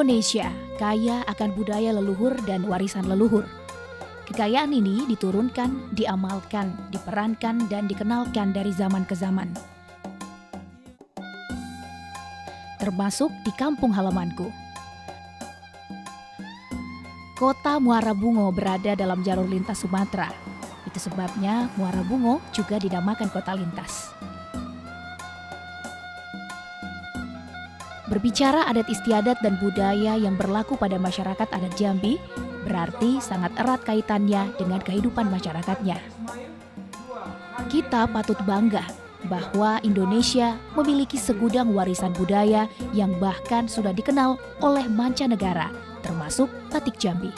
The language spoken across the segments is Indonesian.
Indonesia kaya akan budaya leluhur dan warisan leluhur. Kekayaan ini diturunkan, diamalkan, diperankan, dan dikenalkan dari zaman ke zaman. Termasuk di kampung halamanku. Kota Muara Bungo berada dalam jalur lintas Sumatera. Itu sebabnya Muara Bungo juga dinamakan kota lintas. Berbicara adat istiadat dan budaya yang berlaku pada masyarakat adat Jambi, berarti sangat erat kaitannya dengan kehidupan masyarakatnya. Kita patut bangga bahwa Indonesia memiliki segudang warisan budaya yang bahkan sudah dikenal oleh mancanegara, termasuk batik Jambi.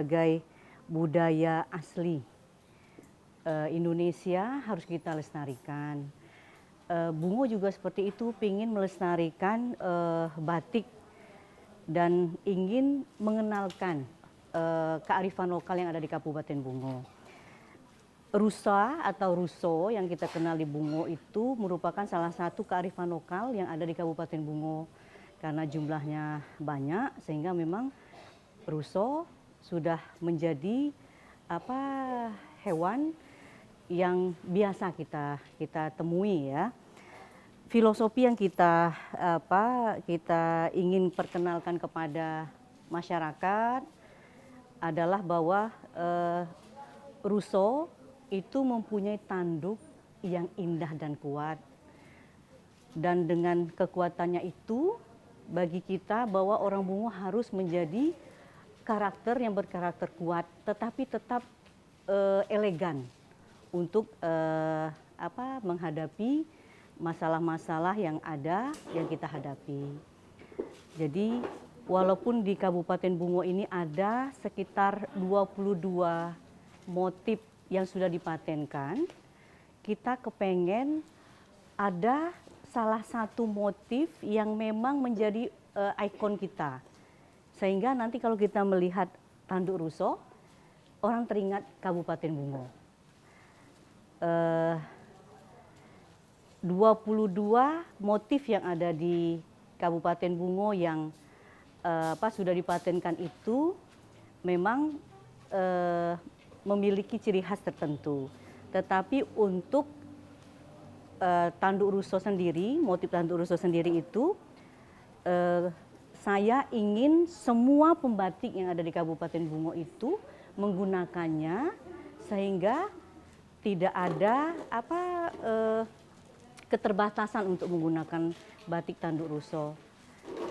sebagai budaya asli Indonesia harus kita lestarikan. Bungo juga seperti itu, ingin melestarikan batik dan ingin mengenalkan kearifan lokal yang ada di Kabupaten Bungo. Rusa atau ruso yang kita kenal di Bungo itu merupakan salah satu kearifan lokal yang ada di Kabupaten Bungo. Karena jumlahnya banyak sehingga memang ruso sudah menjadi hewan yang biasa kita temui ya. Filosofi yang kita ingin perkenalkan kepada masyarakat adalah bahwa ruso itu mempunyai tanduk yang indah dan kuat. Dan dengan kekuatannya itu bagi kita bahwa orang Bungo harus menjadi karakter yang berkarakter kuat tetapi tetap elegan untuk menghadapi masalah-masalah yang kita hadapi. Jadi walaupun di Kabupaten Bungo ini ada sekitar 22 motif yang sudah dipatenkan, kita kepengen ada salah satu motif yang memang menjadi ikon kita. Sehingga nanti kalau kita melihat tanduk ruso, orang teringat Kabupaten Bungo. 22 motif yang ada di Kabupaten Bungo yang sudah dipatenkan itu memang memiliki ciri khas tertentu. Tetapi untuk tanduk ruso sendiri, motif tanduk ruso sendiri itu, saya ingin semua pembatik yang ada di Kabupaten Bungo itu menggunakannya sehingga tidak ada keterbatasan untuk menggunakan batik tanduk ruso.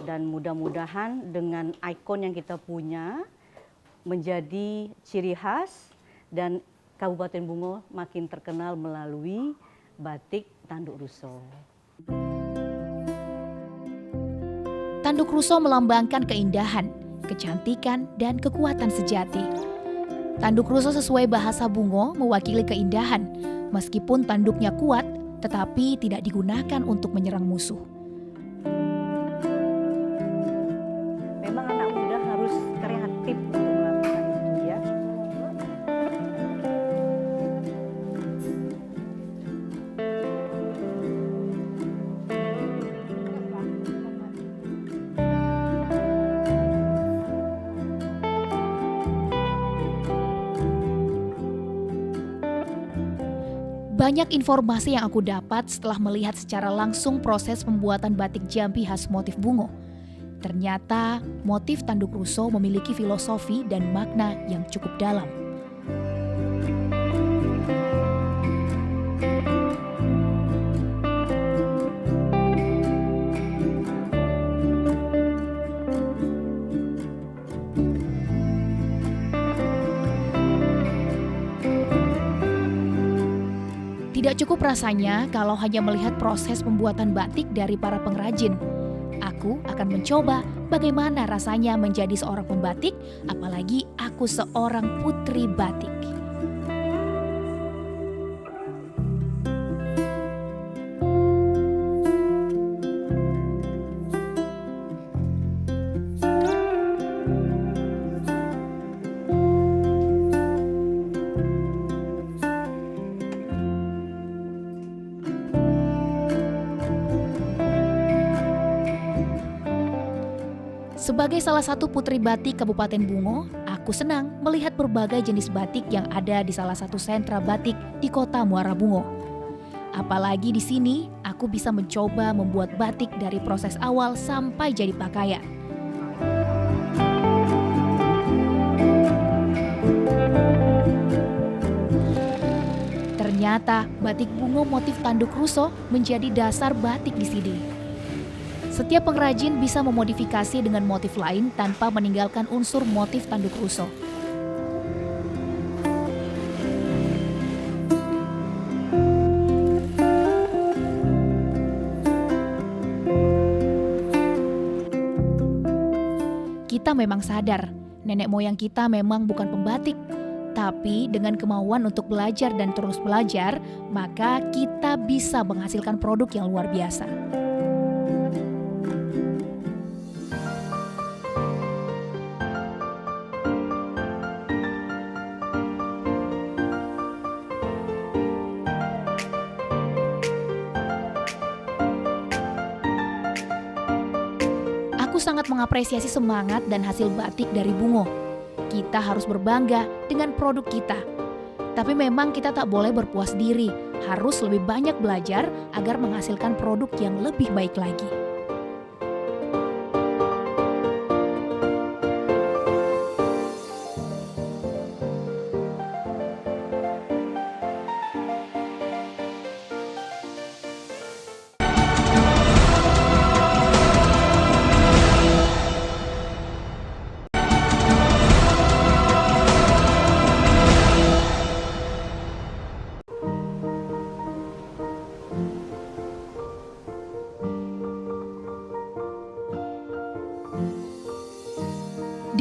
Dan mudah-mudahan dengan ikon yang kita punya menjadi ciri khas dan Kabupaten Bungo makin terkenal melalui batik tanduk ruso. Tanduk ruso melambangkan keindahan, kecantikan, dan kekuatan sejati. Tanduk ruso sesuai bahasa Bungo mewakili keindahan, meskipun tanduknya kuat, tetapi tidak digunakan untuk menyerang musuh. Memang anak muda harus kreatif untuk melakukan itu ya. Banyak informasi yang aku dapat setelah melihat secara langsung proses pembuatan batik Jambi khas motif Bungo. Ternyata motif tanduk ruso memiliki filosofi dan makna yang cukup dalam. Tidak cukup rasanya kalau hanya melihat proses pembuatan batik dari para pengrajin. Aku akan mencoba bagaimana rasanya menjadi seorang pembatik, apalagi aku seorang putri batik. Sebagai salah satu putri batik Kabupaten Bungo, aku senang melihat berbagai jenis batik yang ada di salah satu sentra batik di kota Muara Bungo. Apalagi di sini, aku bisa mencoba membuat batik dari proses awal sampai jadi pakaian. Ternyata batik Bungo motif tanduk ruso menjadi dasar batik di sini. Setiap pengrajin bisa memodifikasi dengan motif lain tanpa meninggalkan unsur motif tanduk ruso. Kita memang sadar, nenek moyang kita memang bukan pembatik. Tapi dengan kemauan untuk belajar dan terus belajar, maka kita bisa menghasilkan produk yang luar biasa. Aku sangat mengapresiasi semangat dan hasil batik dari Bungo. Kita harus berbangga dengan produk kita. Tapi memang kita tak boleh berpuas diri, harus lebih banyak belajar agar menghasilkan produk yang lebih baik lagi.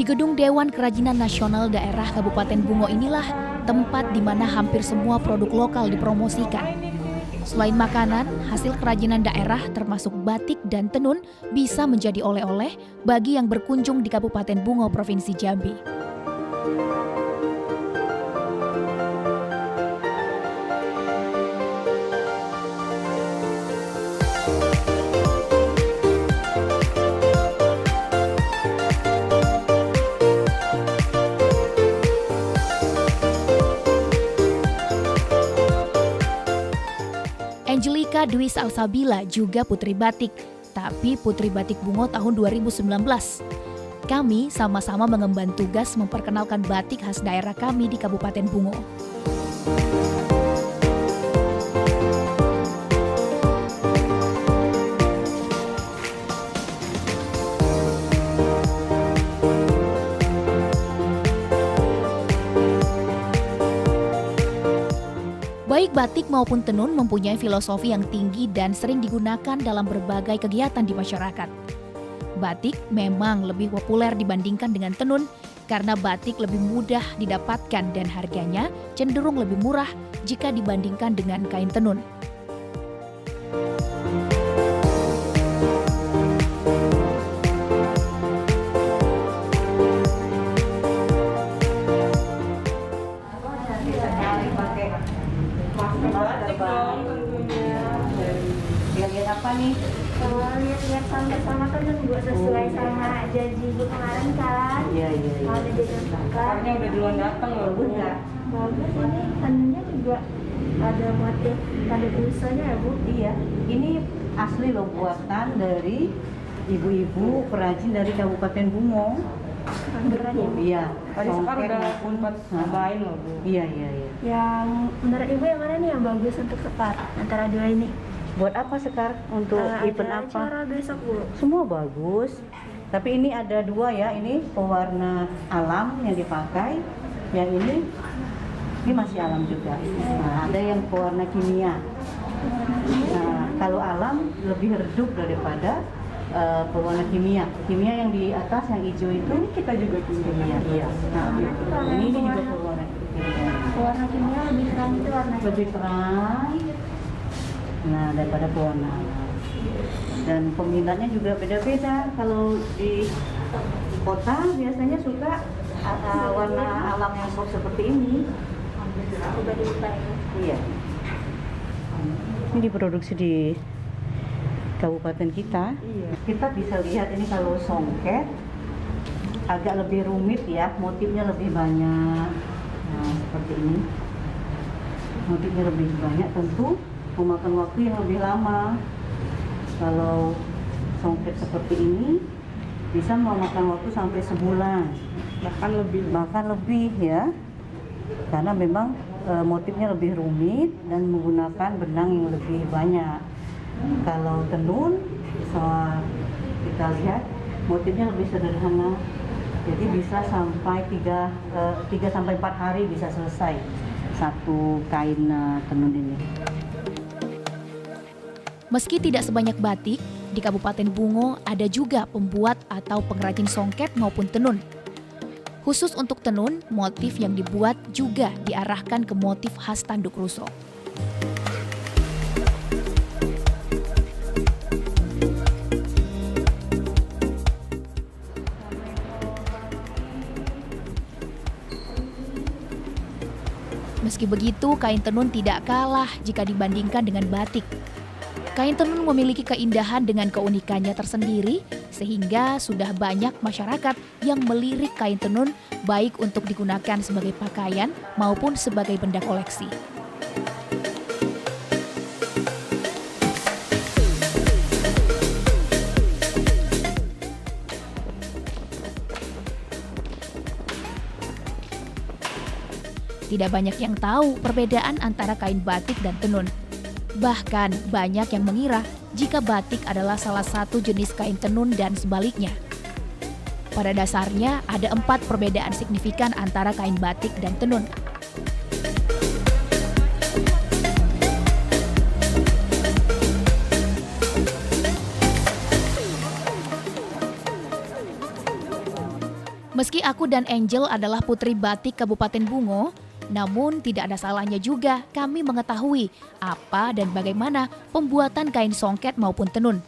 Di Gedung Dewan Kerajinan Nasional Daerah Kabupaten Bungo inilah tempat di mana hampir semua produk lokal dipromosikan. Selain makanan, hasil kerajinan daerah termasuk batik dan tenun bisa menjadi oleh-oleh bagi yang berkunjung di Kabupaten Bungo, Provinsi Jambi. Angelika Dwi Salsabila juga putri batik, tapi putri batik Bungo tahun 2019. Kami sama-sama mengemban tugas memperkenalkan batik khas daerah kami di Kabupaten Bungo. Baik batik maupun tenun mempunyai filosofi yang tinggi dan sering digunakan dalam berbagai kegiatan di masyarakat. Batik memang lebih populer dibandingkan dengan tenun karena batik lebih mudah didapatkan dan harganya cenderung lebih murah jika dibandingkan dengan kain tenun. Lihat apa nih? Lihat sama-sama kan Bu, sesuai sama janji Bu kemarin kan. Iya. Mau ada jadi Karena udah duluan datang loh, Bu. Bagus ini, tenunnya juga ada motif tanda tulisannya ya Bu. Iya, ini asli loh, buatan dari ibu-ibu perajin dari Kabupaten Bungo. Beneran ya Bu? Iya. Tadi Sekar songket udah maupun- sempat cobain loh, Bu. Iya. Yang menurut Ibu yang mana nih yang bagus untuk sekar antara dua ini? Buat apa Sekar? Untuk event ada apa? acara besok Bu. Semua bagus. Tapi ini ada dua ya, ini pewarna alam yang dipakai. Yang ini masih alam juga. Nah, ada yang pewarna kimia. Nah, kalau alam lebih redup daripada pewarna kimia. Kimia yang di atas yang hijau itu Kita juga kimia. Iya. Nah, ini juga pewarna kimia. Warna kimia lebih terang itu warna Lebih terang. Nah, daripada pewarna alam. Dan peminatnya juga beda-beda. Kalau di kota biasanya suka warna alam yang seperti ini. Iya. Ini diproduksi di kabupaten kita. Iya. Kita bisa lihat ini kalau songket agak lebih rumit ya, motifnya lebih banyak. Nah, seperti ini. Motifnya lebih banyak, tentu memakan waktu yang lebih lama. Kalau songket seperti ini bisa memakan waktu sampai sebulan, bahkan lebih ya, karena memang motifnya lebih rumit dan menggunakan benang yang lebih banyak. Kalau tenun, sama kita lihat motifnya lebih sederhana, jadi bisa sampai 3-4 hari bisa selesai satu kain tenun ini. Meski tidak sebanyak batik, di Kabupaten Bungo ada juga pembuat atau pengrajin songket maupun tenun. Khusus untuk tenun, motif yang dibuat juga diarahkan ke motif khas tanduk ruso. Meski begitu, kain tenun tidak kalah jika dibandingkan dengan batik. Kain tenun memiliki keindahan dengan keunikannya tersendiri, sehingga sudah banyak masyarakat yang melirik kain tenun baik untuk digunakan sebagai pakaian maupun sebagai benda koleksi. Tidak banyak yang tahu perbedaan antara kain batik dan tenun. Bahkan banyak yang mengira jika batik adalah salah satu jenis kain tenun dan sebaliknya. Pada dasarnya ada 4 perbedaan signifikan antara kain batik dan tenun. Meski aku dan Angel adalah putri batik Kabupaten Bungo, namun tidak ada salahnya juga kami mengetahui apa dan bagaimana pembuatan kain songket maupun tenun.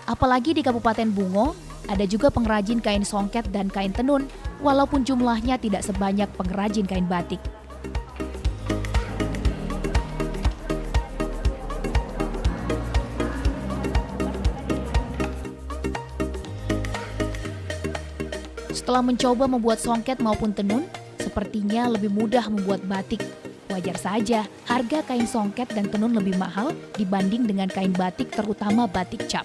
Apalagi di Kabupaten Bungo, ada juga pengrajin kain songket dan kain tenun, walaupun jumlahnya tidak sebanyak pengrajin kain batik. Setelah mencoba membuat songket maupun tenun, sepertinya lebih mudah membuat batik. Wajar saja, harga kain songket dan tenun lebih mahal dibanding dengan kain batik, terutama batik cap.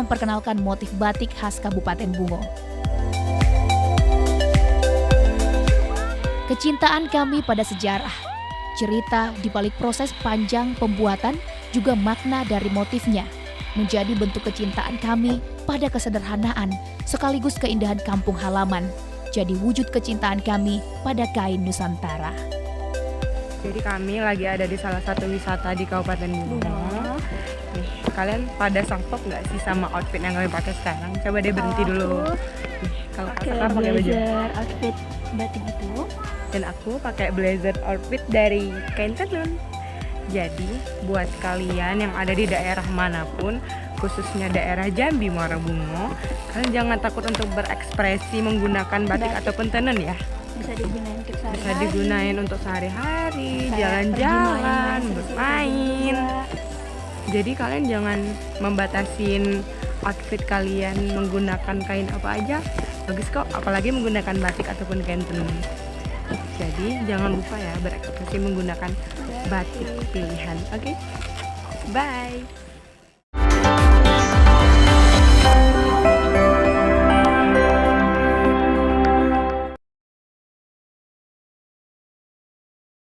memperkenalkan motif batik khas Kabupaten Bungo. Kecintaan kami pada sejarah, cerita di balik proses panjang pembuatan, juga makna dari motifnya, menjadi bentuk kecintaan kami pada kesederhanaan sekaligus keindahan kampung halaman, jadi wujud kecintaan kami pada kain Nusantara. Jadi kami lagi ada di salah satu wisata di Kabupaten Bungo. Nih, kalian pada sangkok nggak sih sama outfit yang kami pakai sekarang? Coba deh berhenti dulu. Nih, kalau kakak pakai baju outfit batik itu. dan aku pakai blazer outfit dari kain tenun. Jadi buat kalian yang ada di daerah manapun, khususnya daerah Jambi, Muara Bungo, kalian jangan takut untuk berekspresi menggunakan batik ataupun tenun ya. bisa digunain untuk sehari-hari. Bisa digunain untuk sehari-hari, Kayak jalan-jalan, pergi bermain. juga. Jadi kalian jangan membatasin outfit kalian menggunakan kain apa aja. Bagus kok, apalagi menggunakan batik ataupun kain tenun. Jadi jangan lupa ya berekspresi menggunakan batik pilihan. Oke? Bye.